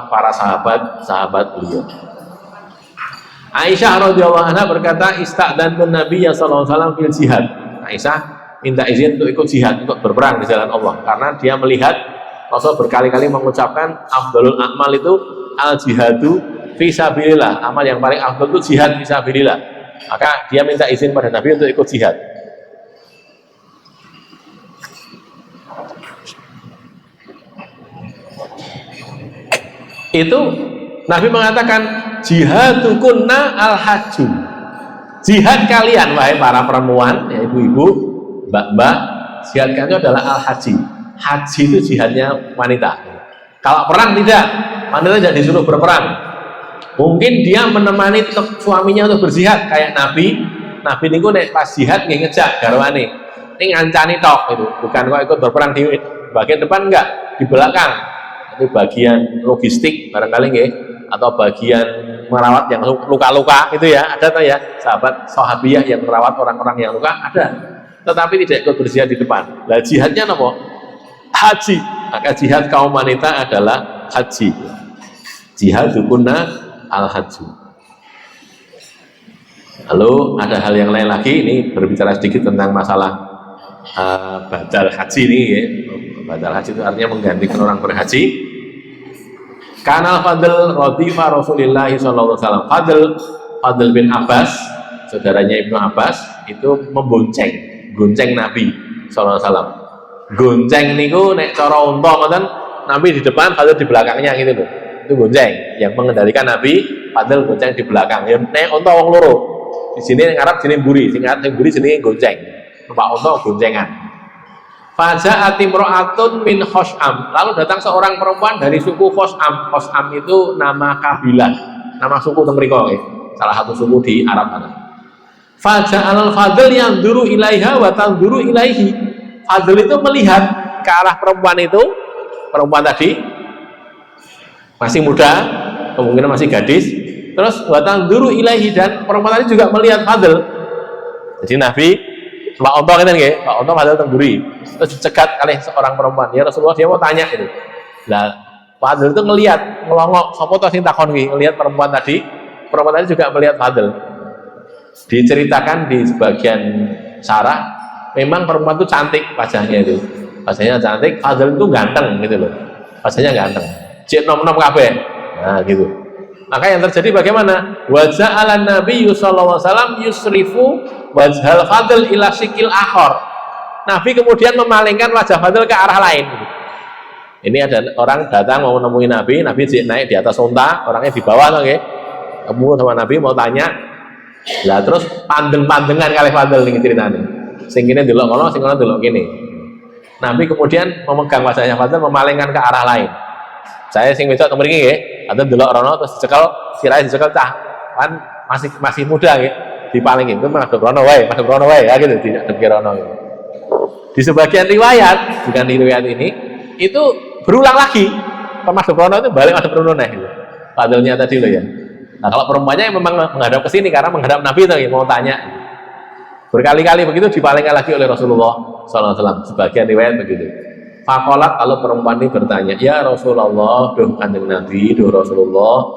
para sahabat beliau. Aisyah radhiyallahu anha berkata, istadzantun Nabi sallallahu alaihi wasallam fil jihad. Aisyah minta izin untuk ikut jihad, untuk berperang di jalan Allah, karena dia melihat Rasul berkali-kali mengucapkan afdalul a'mal itu al jihadu fi sabilillah. Amal yang paling afdal itu jihad fi sabilillah. Maka dia minta izin pada Nabi untuk ikut jihad. Itu Nabi mengatakan jihadukunna al-hajju. Jihad kalian wahai para perempuan, ya ibu-ibu, mbak-mbak, jihad kalian itu adalah al-haji. Haji itu jihadnya wanita. Kalau perang tidak, wanita tidak disuruh berperang. Mungkin dia menemani suaminya untuk berjihad kayak Nabi. Nabi niku nek pas jihad nggih ngejak garwane. Ini ngancani tok itu, bukan kok ikut berperang di bagian depan enggak, di belakang. Itu bagian logistik barangkali nggih, atau bagian merawat yang luka-luka itu ya, ada tuh ya sahabiyah yang merawat orang-orang yang luka ada, tetapi tidak ikut berjihad di depan. Lah jihadnya apa? Haji. Maka jihad kaum wanita adalah haji. Jihadukunna al-hajju. Lalu ada hal yang lain lagi, ini berbicara sedikit tentang masalah badal haji ini ya. Badal haji itu artinya menggantikan orang berhaji. Kanal Fadl Rodifa Rasulullah sallallahu alaihi wasallam. Fadl bin Abbas, saudaranya Ibnu Abbas, itu gonceng Nabi sallallahu alaihi wasallam. Gonceng niku nek cara unta ngoten, Nabi di depan, Fadl di belakangnya gitu loh. Itu gonceng. Yang mengendalikan Nabi, Fadl gonceng di belakang. Ya nek unta wong loro. Di sini yang Arab jenenge mburi, sing mburi jenenge gonceng. Numpak unta goncengan. Faja'at imra'atun min Khos'am. Lalu datang seorang perempuan dari suku Khos'am. Khos'am itu nama kabilah, nama suku temriko, salah satu suku di Arab sana. Faja'al Fadl yang duru ilaiha wa tanduru ilaihi. Fadl itu melihat ke arah perempuan itu, perempuan tadi masih muda, kemungkinan masih gadis. Terus wa tanduru ilaihi, dan perempuan tadi juga melihat Fadl. Jadi Nabi Pak Onto kan nggih, Pak Onto padahal tengguri. Terus dicegat oleh seorang perempuan. Ya Rasulullah, dia mau tanya itu. Lah, Fadl itu ngelihat, ngelongok, sapa to sing takon iki, ngelihat perempuan tadi. Perempuan tadi juga melihat Fadl. Diceritakan di sebagian syarah, memang perempuan itu cantik wajahnya itu. Wajahnya cantik, Fadl itu ganteng gitu loh. Wajahnya ganteng. Cek nom-nom kabeh. Nah, gitu. Maka yang terjadi bagaimana? Wajah ala Nabi sallallahu alaihi wasallam yusrifu wajhal Fadl ila sikil akhor. Nabi kemudian memalingkan wajah Fadl ke arah lain. Ini ada orang datang mau menemui Nabi, Nabi naik di atas unta, orangnya di bawah tuh, nggih. Ketemu sama Nabi mau tanya. Lah terus pandeng-pandengan kali Fadl ning ceritane. Sing kene delok kono, sing kono delok kene. Nabi kemudian memegang wajahnya Fadl, memalingkan ke arah lain. Saya sing wedok teng mriki nggih, ada delok rono terus dicekel, sirahe dicekel cah. Kan masih muda nggih, dipalingin. Kuwi madhep rono wae, ya gitu, tidak dipikir rono. Di sebagian riwayat, bukan di riwayat ini, itu berulang lagi. Madhep rono itu balik madhep rono neh gitu. Fadlnya tadi loh ya. Nah, kalau perempuannya memang menghadap ke sini karena menghadap Nabi itu mau tanya. Berkali-kali begitu dipalingkan lagi oleh Rasulullah sallallahu alaihi wasallam. Sebagian riwayat begitu. Fakolat, kalau perempuan ini bertanya, ya Rasulullah, duh kanjeng Nabi, duh Rasulullah,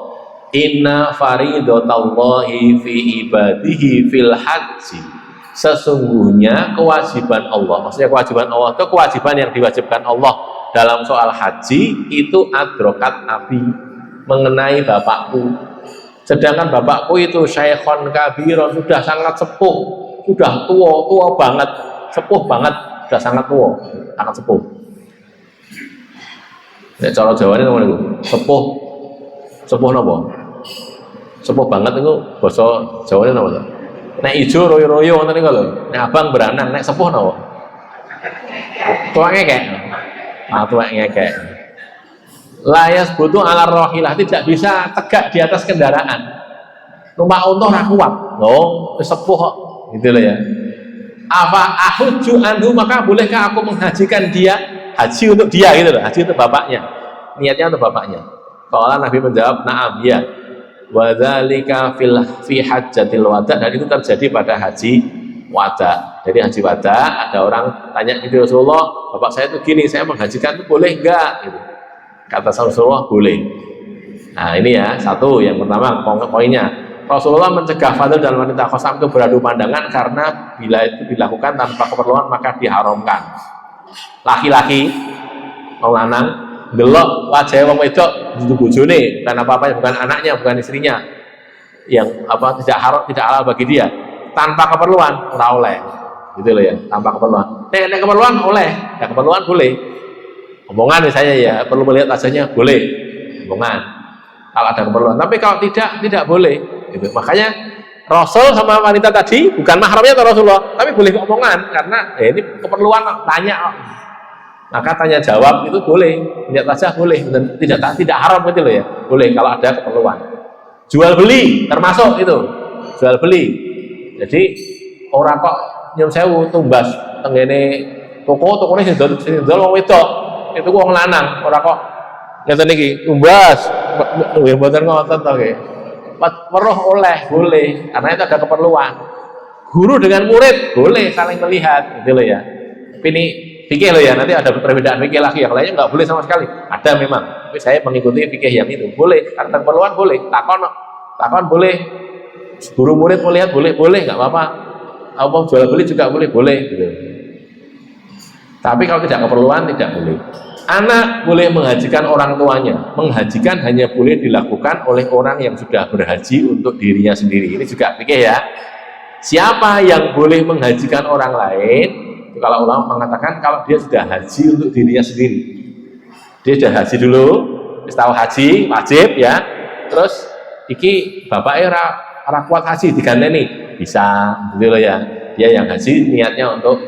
inna faridatallahi fi ibadihi fil haji. Sesungguhnya kewajiban Allah, maksudnya kewajiban Allah itu kewajiban yang diwajibkan Allah dalam soal haji itu adrokat Nabi, mengenai bapakku. Sedangkan bapakku itu syekhon kabiron, sudah sangat sepuh, sudah tua banget, sepuh banget, sudah sangat tua, sangat sepuh. Nek cara Jawane ngono niku. Sepuh napa? Sepuh banget niku basa Jawane napa to? Nek ijo royo-royo ngoten niku lho. Nek abang beranang, nek sepuh napa? Tuwak ngekek. Tuwak ngekek. Layas butuh ala rohilah, tidak bisa tegak di atas kendaraan. Numpak unta ora kuat. Loh, sepuh kok. Gitu loh ya. Apa ahujju anhu, maka bolehkah aku menghajikan dia? Haji untuk dia gitu loh, haji untuk bapaknya, niatnya untuk bapaknya. Kalau Nabi menjawab, na'am, ya. Wa dzalika fi hajjatil wada, dan itu terjadi pada haji wada. Jadi haji wada, ada orang tanya gitu, Rasulullah, bapak saya itu gini, saya menghajikan itu boleh enggak? Gitu. Kata Rasulullah boleh. Nah ini ya, satu yang pertama poinnya, Rasulullah mencegah fadl dan wanita khosam itu beradu pandangan karena bila itu dilakukan tanpa keperluan maka diharamkan. Laki-laki mau lanang delok wajah wong wedok itu bojone, bukan apa-apa, bukan anaknya, bukan istrinya, yang apa tidak haram, tidak halal bagi dia, tanpa keperluan ora oleh, gitu loh ya, tanpa keperluan. Nek keperluan oleh, ya keperluan boleh. Omongan misalnya ya, perlu melihat wajahnya boleh, omongan kalau ada keperluan. Tapi kalau tidak boleh. Gitu. Makanya Rasul sama wanita tadi bukan mahramnya atau Rasulullah, tapi boleh omongan karena ini keperluan tanya. Maka tanya jawab itu boleh, lihat wajah boleh, dan tidak haram gitu loh ya, boleh kalau ada keperluan. Jual beli termasuk itu, jual beli. Jadi orang kok nyun sewu tumbas tenggene toko ini sing dol wong wedok, itu wong lanang, orang kok ngeten iki tumbas nggih mboten ngoten to nggih. Weruh oleh boleh karena itu ada keperluan. Guru dengan murid boleh saling melihat gitu loh ya. Ini fikih loh ya, nanti ada perbedaan fikih lagi, yang lainnya nggak boleh sama sekali. Ada memang, tapi saya mengikuti fikih yang itu boleh karena keperluan boleh. Takon boleh, guru murid melihat boleh nggak apa-apa. Apa jual beli juga boleh gitu. Tapi kalau tidak keperluan tidak boleh. Anak boleh menghajikan orang tuanya. Menghajikan hanya boleh dilakukan oleh orang yang sudah berhaji untuk dirinya sendiri. Ini juga fikih ya. Siapa yang boleh menghajikan orang lain? Kalau ulama mengatakan kalau dia sudah haji untuk dirinya sendiri. Dia sudah haji dulu, tahu haji wajib ya. Terus iki bapaknya ora kuat haji diganteni, bisa gitu loh ya. Dia yang haji niatnya untuk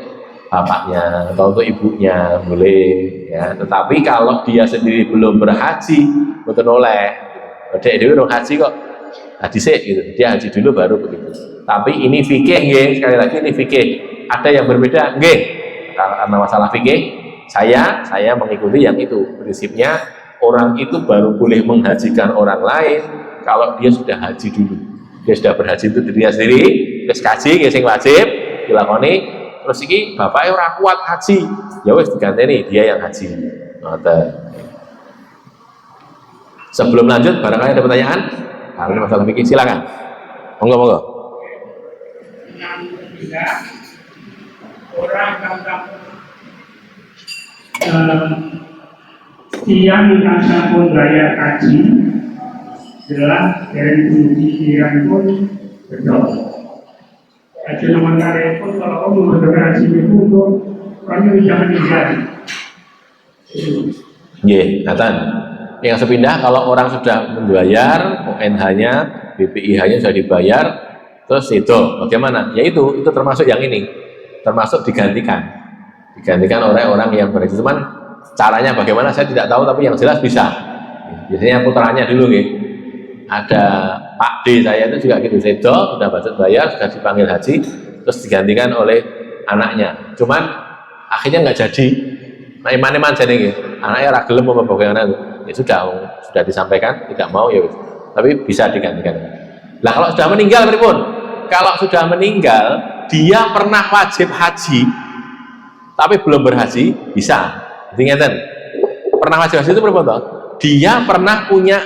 bapaknya atau untuk ibunya boleh ya. Tetapi kalau dia sendiri belum berhaji betul oleh dia urung haji kok haji sih gitu, dia haji dulu baru begitu. Tapi ini fikih nggih, sekali lagi ini fikih, ada yang berbeda nggih karena masalah fikih saya mengikuti yang itu, prinsipnya orang itu baru boleh menghajikan orang lain kalau dia sudah haji dulu, dia sudah berhaji itu dirinya sendiri, terus kaji sing wajib dilakoni. Terus ini bapaknya orang kuat haji, ya wes diganteni dia yang haji. Sebelum lanjut, barangkali ada pertanyaan? Karena masalah fikih silakan. Monggo. Orang tiang yang pun bayar haji, jelas dari kunci tiang pun betul. Haji nomor pun kalau kamu membutuhkan haji itu untuk kami jangan dijadi. Nathan. Yang sepindah kalau orang sudah membayar ONH-nya, BPIH-nya sudah dibayar, terus itu bagaimana? Ya itu termasuk yang ini, termasuk digantikan oleh orang yang berhaji. Cuman caranya bagaimana saya tidak tahu, tapi yang jelas bisa. Biasanya putranya dulu gitu. Ada Pak D saya itu juga gitu, sedo sudah bayar, sudah dipanggil haji, terus digantikan oleh anaknya. Cuman akhirnya nggak jadi. Nah, iman jadi gitu. Anaknya ragilem apa bagaimana itu. Ya sudah disampaikan tidak mau ya, tapi bisa digantikan. Nah kalau sudah meninggal pripun? Kalau sudah meninggal dia pernah wajib haji tapi belum berhaji bisa. Ingat pernah wajib haji itu pripun toh? Dia pernah punya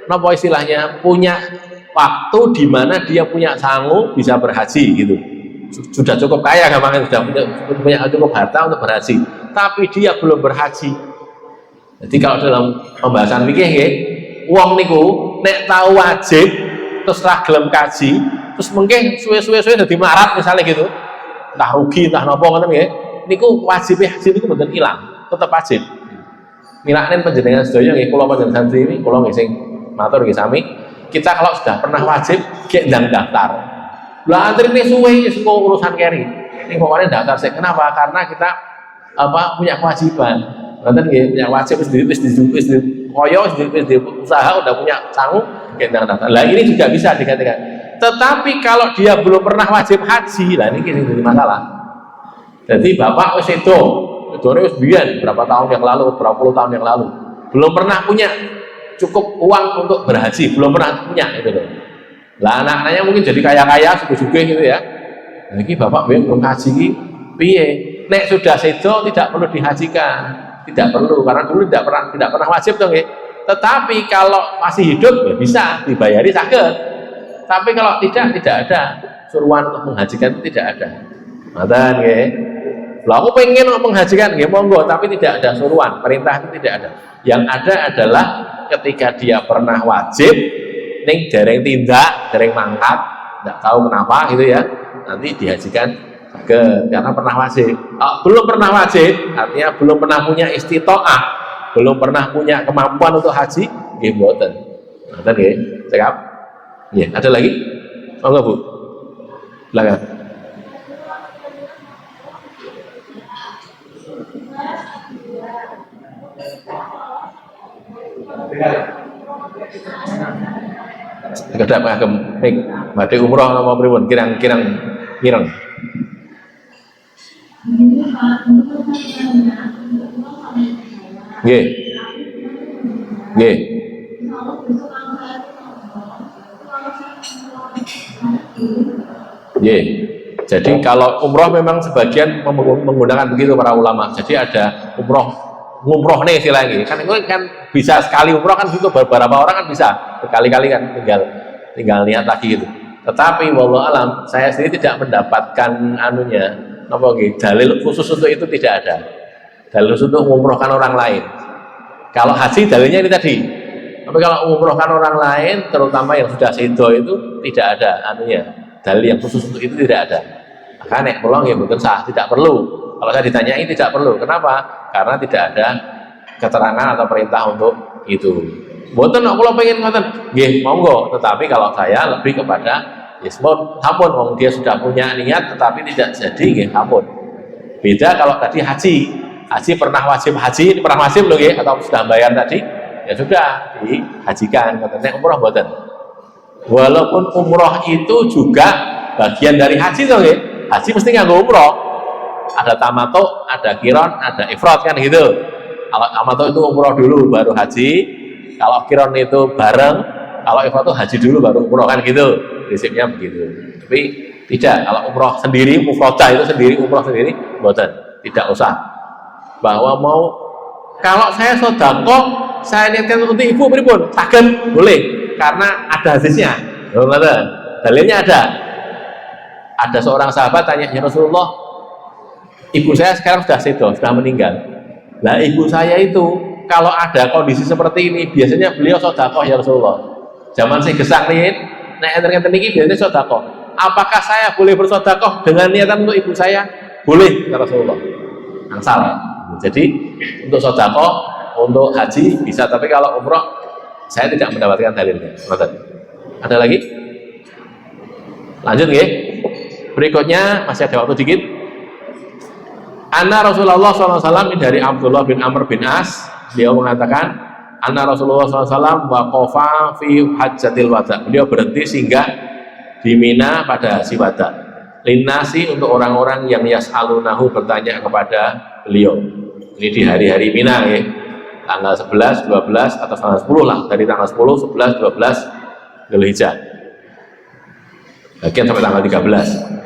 apa istilahnya, punya waktu di mana dia punya sanggup bisa berhaji gitu, sudah cukup kaya gampangnya, sudah punya cukup harta untuk berhaji, tapi dia belum berhaji. Jadi kalau dalam pembahasan fikih nggih, wong niku nek tahu wajib terus ra gelem kaji, terus mungkin suwe-suwe dadi melarat misalnya gitu, entah rugi entah napa ngoten nggih, niku wajib haji niku mboten ilang, tetap wajib. Milaken panjenengan sedaya nggih, kula panjenengan santri ini kula nggih sing matur nggih sami, kita kalau sudah pernah wajib gek ndang daftar. Lah antrine suwe wis urusan keri. Ini pokoknya daftar sih. Kenapa? Karena kita punya kewajiban. Ngoten nggih, punya wajib wis koyo wis usaha udah punya sanggup gek ndang daftar. Lah ini juga bisa digantikan. Tetapi kalau dia belum pernah wajib haji, lah ini jadi masalah. Jadi bapak wis itu wis biyen berapa tahun yang lalu, berapa puluh tahun yang lalu, belum pernah punya cukup uang untuk berhaji, belum pernah punya itu loh. Lah anak-anaknya mungkin jadi kaya-kaya, suge-suge gitu ya. Iki bapak belum haji iki piye? Nek sudah sedo tidak perlu dihajikan, tidak perlu karena dulu tidak pernah wajib dong ya. Tetapi kalau masih hidup ya bisa dibayari sakit. Tapi kalau tidak ada suruhan untuk menghajikan itu tidak ada. Ngoten nggih. Lah aku pengen menghajikan nggih monggo, tapi tidak ada suruhan, perintah itu tidak ada. Yang ada adalah ketika dia pernah wajib ning dereng tindak, dereng mangkat, tidak tahu kenapa gitu ya. Nanti dihajikan karena pernah wajib. Belum pernah wajib, artinya belum pernah punya istitoah, belum pernah punya kemampuan untuk haji, nggih mboten. Ngoten nggih, cekap. Iya, ada lagi? Monggo Bu. Silakan. Kedap ngagem mik badhe umroh napa pripun? Kirang-kirang mireng. Nggih. Nggih. Nggih. Jadi kalau umroh memang sebagian menggunakan begitu para ulama. Jadi ada ngumroh nih istilahnya. Kan itu kan bisa sekali umroh kan gitu, beberapa orang kan bisa berkali-kali kan tinggal niat lagi gitu. Tetapi wallahu alam saya sendiri tidak mendapatkan dalil khusus untuk itu tidak ada. Dalil khusus untuk mengumrohkan orang lain. Kalau haji dalilnya ini tadi. Tapi kalau mengumrohkan orang lain, terutama yang sudah sedo itu tidak ada dalil yang khusus untuk itu tidak ada. Maka nek pulang ya mungkin sah, tidak perlu. Kalau saya ditanyai tidak perlu. Kenapa? Karena tidak ada keterangan atau perintah untuk itu. Mboten nek kula pengen ngoten, nggih monggo, tetapi kalau saya lebih kepada sampun wong dia sudah punya niat tetapi tidak jadi nggih sampun. Beda kalau tadi haji pernah wajib haji, pernah wajib lho nggih atau sudah bayar tadi, ya sudah dihajikan. Ngoten nek umroh mboten. Walaupun umroh itu juga bagian dari haji to nggih. Haji mesti nganggo umroh. Ada tamattu, ada qiron, ada ifrad kan gitu. Kalau tamattu itu umroh dulu baru haji. Kalau qiron itu bareng, kalau ifrad itu haji dulu baru umroh kan gitu. Prinsipnya begitu. Tapi tidak, kalau umroh sendiri, mufradah itu sendiri, umroh sendiri, mboten, tidak usah. Bahwa kalau saya sedekah, saya niatkan untuk ibu pripun? Saged, boleh, karena ada hadisnya. Dalilnya ada. Ada seorang sahabat tanya, ya Rasulullah, ibu saya sekarang sudah sedo, sudah meninggal. Nah ibu saya itu kalau ada kondisi seperti ini biasanya beliau sedekah ya Rasulullah. Zaman saya gesang nih, nek enten iki biasanya sedekah. Apakah saya boleh bersedekah dengan niatan untuk ibu saya? Boleh ya Rasulullah. Angsal. Jadi untuk sedekah, untuk haji bisa, tapi kalau umroh saya tidak mendapatkan dalilnya. Ada lagi? Lanjut nggih. Berikutnya masih ada waktu dikit. Anna Rasulullah SAW dari Abdullah bin Amr bin As, beliau mengatakan, Anna Rasulullah SAW waqafa fi hajjatil wada. Beliau berhenti singgah di Mina pada haji wada. Linnasi untuk orang-orang yang yas'alunahu bertanya kepada beliau. Ini di hari-hari Mina ya. Tanggal 11, 12 atau tanggal 10 lah, dari tanggal 10, 11, 12 Dzulhijjah. Bagian sampai tanggal 13.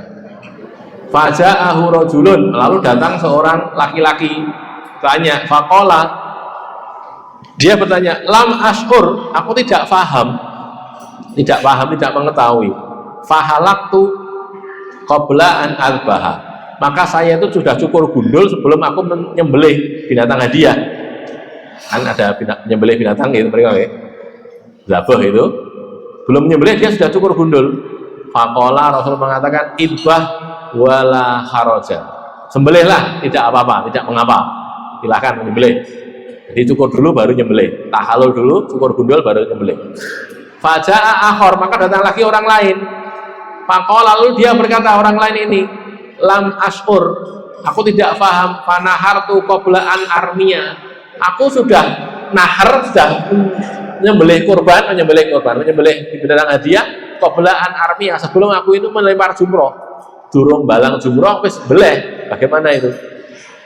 Faja'ahu rajulun, lalu datang seorang laki-laki tanya, faqala, dia bertanya, lam ashur, aku tidak paham, tidak mengetahui. Fahalaktu qabla an albaha, maka saya itu sudah cukur gundul sebelum aku menyembelih binatang hadiah. Kan ada menyembelih binatang gitu mereka ya, zabah itu belum menyembelih dia sudah cukur gundul. Faqala, Rasul mengatakan, idbah wala haraja, sembelihlah, tidak apa-apa, tidak mengapa, silahkan menyembelih. Jadi cukur dulu baru nyembelih, tahalul dulu, cukur gundul baru nyembelih. Faja'a akhor, maka datang lagi orang lain. Faqala, lalu dia berkata, orang lain ini, lam ashur, aku tidak paham. Fanahartu qabla an armiya, aku sudah nahar, sudah menyembelih binatang hadiah qabla an armiya, sebelum aku itu melempar jumroh. Durung balang jumroh wis beleh. Bagaimana itu?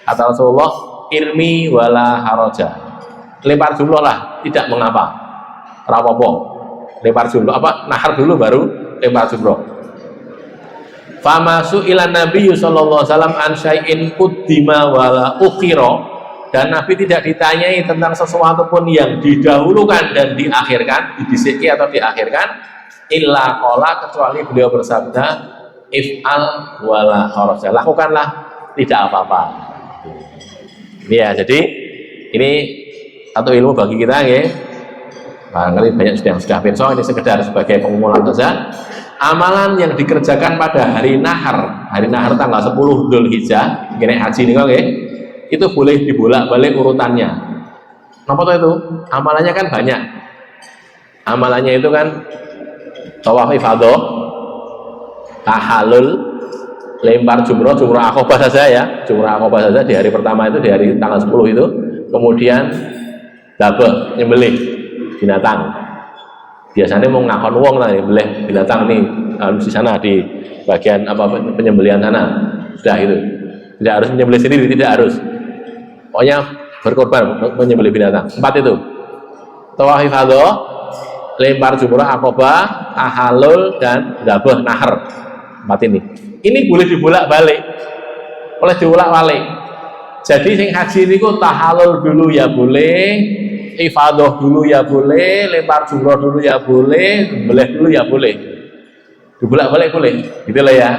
Kata Rasulullah, irmi wala haraja, lempar jumroh lah, tidak mengapa, rapopo, lempar jumroh, nahar dulu baru lempar jumroh. Famasu ilan Nabi sallallahu alaihi wasallam an syai'in quddima wala ukhira, dan Nabi tidak ditanyai tentang sesuatu pun yang didahulukan dan diakhirkan, dibisiki atau diakhirkan, illa qala, kecuali beliau bersabda, if'al wala haraj, lakukanlah, tidak apa-apa. Ya, jadi ini satu ilmu bagi kita ya. Barangkali banyak yang sudah pirsa, ini sekedar sebagai pengumuman saja. Amalan yang dikerjakan pada hari nahar tanggal 10 Dzulhijjah, kene haji nih kok, itu boleh dibolak-balik urutannya. Apa itu? Amalannya kan banyak. Amalannya itu kan tawaf ifadah, tahallul, lempar jumrah Aqabah saja ya. Jumrah Aqabah saja di hari pertama itu, di hari tanggal 10 itu. Kemudian dabeh, nyembelih binatang. Biasanya mau ngakon wong lah, nyembelih binatang nih harus di sana, di bagian apa penyembelihan sana. Sudah itu. Tidak harus menyembelih sendiri, tidak harus. Pokoknya berkorban menyembelih binatang. 4 itu. Tawaf ifadah, lempar jumrah Aqabah, tahallul, dan dzabh nahar. 4 ini. Ini boleh dibolak-balik. Boleh dibolak-balik. Jadi sing haji niku tahallul dulu ya boleh, ifadah dulu ya boleh, lempar jumrah dulu ya boleh, nyembelih dulu ya boleh. Dibolak-balik boleh. Gitu lah ya.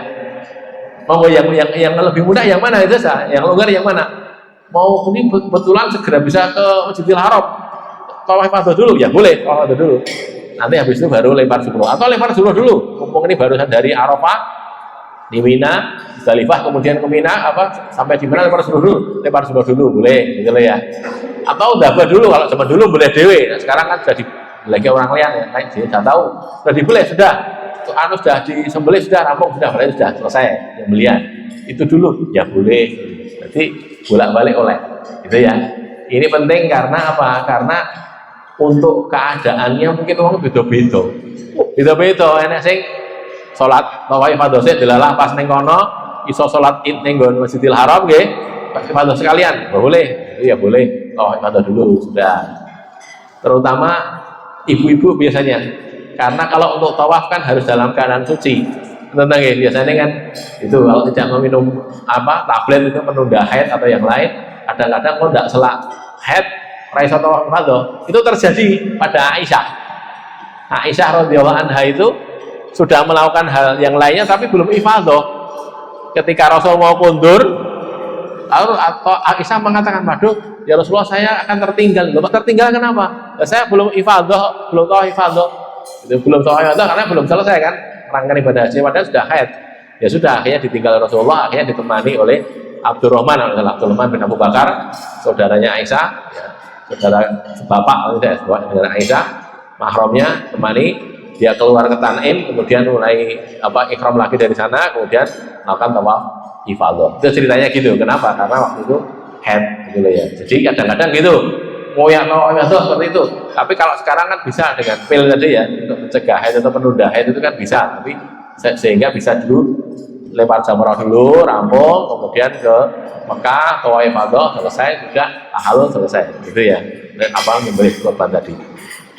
Mau yang lebih mudah yang mana itu sah? Yang longgar yang mana? Mau ini betulan segera bisa ke Masjidil Haram, tawaf ifadah dulu ya boleh, tawaf ifadah dulu. Nanti habis itu baru lempar jumrah, atau lempar jumrah dulu. Mumpung ini barusan dari Arafah di Mina, Muzdalifah, kemudian ke Mina, sampai di Mina lempar jumrah dulu boleh, gitu ya. Atau dabah dulu, kalau zaman dulu boleh dewe. Nah, sekarang kan sudah lagi orang lian ya, kan jadi sudah tahu, sudah dibeli sudah. Sudah disembelih sudah, rampung sudah, berarti sudah selesai pembelian. Itu dulu ya boleh. Berarti bolak-balik oleh, gitu ya. Ini penting karena apa? Karena untuk keadaannya mungkin orang beda-beda. Beda-beda. Enak sing salat tawaf ifadah sik delalah pas ning kono, iso salat Id ning nggon Masjidil Haram nggih. Pas ifadah sekalian, boleh. Itu ya boleh. Tawaf ifadah dulu sudah. Terutama ibu-ibu biasanya. Karena kalau untuk tawaf kan harus dalam keadaan suci. Tentang ya, biasanya kan itu kalau tidak meminum tablet itu penunda haid atau yang lain, kadang-kadang kalau tidak selak haid, raiso tawaf ifadah, itu terjadi pada Aisyah. Aisyah radhiyallahu anha itu sudah melakukan hal yang lainnya tapi belum ifadah. Ketika Rasul mau kundur, atau Aisyah mengatakan, "Waduh, ya Rasulullah, saya akan tertinggal." Loh, tertinggal kenapa? Ya, saya belum ifadah, belum tawaf ifadah. Itu belum tawaf ifadah karena belum selesai kan rangkaian ibadah haji, padahal sudah haid. Ya sudah, akhirnya ditinggal Rasulullah, akhirnya ditemani oleh Abdurrahman bin Abu Bakar, saudaranya Aisyah, ya, saudara bapak dengan Aisyah, mahramnya, temani dia keluar ke Tan'im, kemudian mulai ikhram lagi dari sana, kemudian melakukan tawaf ifadah. Itu ceritanya gitu. Kenapa? Karena waktu itu haid gitu ya. Jadi kadang-kadang gitu. Ngoyak tawaf ifadah seperti itu. Tapi kalau sekarang kan bisa dengan pil tadi ya, untuk mencegah haid atau penunda haid itu kan bisa. Tapi sehingga bisa dulu lempar jamrah dulu, rampung, kemudian ke Mekah, tawaf ifadah selesai, sudah tahallul selesai. Gitu ya. Memberi korban tadi.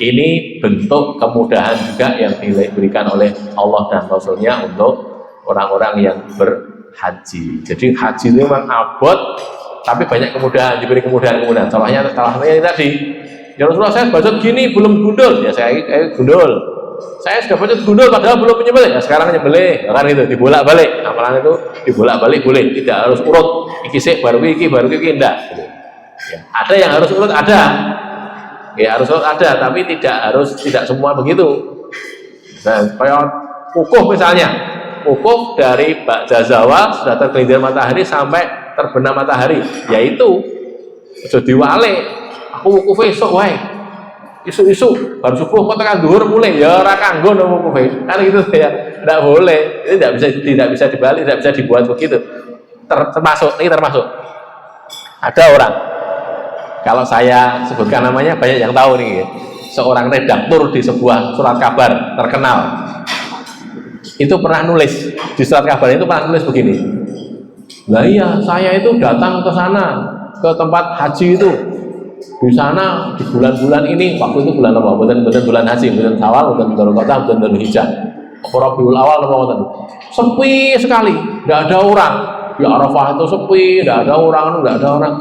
Ini bentuk kemudahan juga yang diberikan oleh Allah dan Rasulnya untuk orang-orang yang berhaji. Jadi haji itu memang abot, tapi banyak kemudahan, diberi kemudahan. Salah satunya ini tadi, ya Rasulullah, saya bacot gini belum gundul, ya saya gundul. Saya sudah bacot gundul padahal belum menyembelih, ya sekarang menyembelih. Kan itu dibolak-balik, amalan itu dibolak-balik boleh, tidak harus urut iki sik baru iki enggak. Ya, ada yang harus urut, ada. Ya harus ada, tapi tidak semua begitu. Nah, kayak wukuf misalnya, wukuf dari ba'da zawal sudah tergelincir matahari sampai terbenam matahari, yaitu sudah diwale. Aku wukuf esok wae, isu baru subuh kok tekan dhuwur mulai ya ora kanggo wukuf kan gitu ya, tidak boleh. Ini tidak bisa dibalik, tidak bisa dibuat begitu. Termasuk ada orang, kalau saya sebutkan namanya banyak yang tahu nih, seorang redaktur di sebuah surat kabar terkenal itu pernah nulis di surat kabar itu begini, lah iya saya itu datang ke sana, ke tempat haji itu, di sana di bulan-bulan ini, waktu itu bulan apa? Bukan bulan haji, bulan Syawal, bukan Dzulqa'dah, bukan Dzulhijjah. Rabiul Awal apa ngoten. Sepi sekali, tidak ada orang. Di Arafah itu sepi, tidak ada orang, tidak ada orang.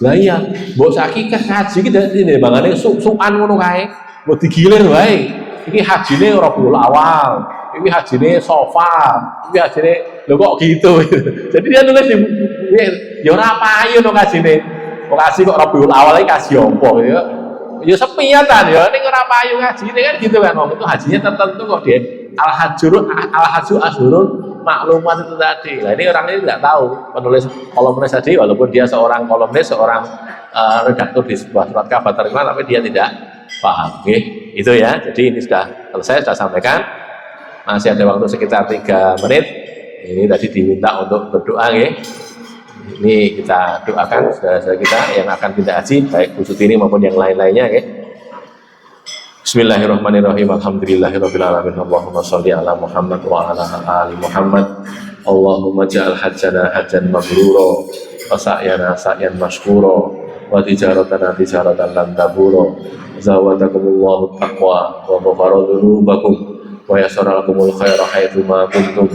Lah iya, mbok saiki haji iki dadi bangane sukan ngono kae. Mbok digilir wae. Iki hajine Rabiul Awal, iki hajine Safar, iki hajine lho kok gitu. Jadi dia nulis di ya ora payu no hajine. Kok kasih kok Rabiul Awal iki kasih apa ya? Ya sepi ya tan ya ning ora payu hajine kan gitu kan. Itu hajinya tertentu kok dia al-hajju asyhurun maklumat itu tadi. Nah ini orang ini tidak tahu, penulis kolumnis tadi walaupun dia seorang kolumnis, seorang redaktur di sebuah surat kabar terkenal, tapi dia tidak paham. Oke, itu ya. Jadi ini sudah selesai, sudah sampaikan. Masih ada waktu sekitar 3 menit. Ini tadi diminta untuk berdoa, ya. Ini kita doakan saudara-saudara kita yang akan pindah haji, baik Bu Sutini maupun yang lain-lainnya, ya. Bismillahirrahmanirrahim. Alhamdulillahirabbil alamin. Allahumma shalli ala Muhammad wa ala ali Muhammad. Allahumma ja'al hajjana hajjan mabrura wa sa'yana sa'yan mashkura wa tijaratana tijaratan lan tabura. Zawadakumullahu taqwa wa ghafara dzunubakum wa yassara lakumul khaira haitsu ma kuntum.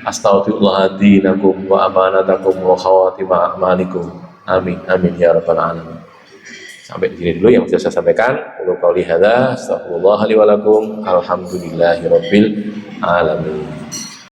Astaghfirullah dinakum wa amanatakum wa khawatima a'malikum. Amin amin ya rabbal alamin. Sampai di sini dulu yang bisa saya sampaikan. Qul qouli hadza, astaghfirullah li wa lakum. Alhamdulillahirabbil alamin.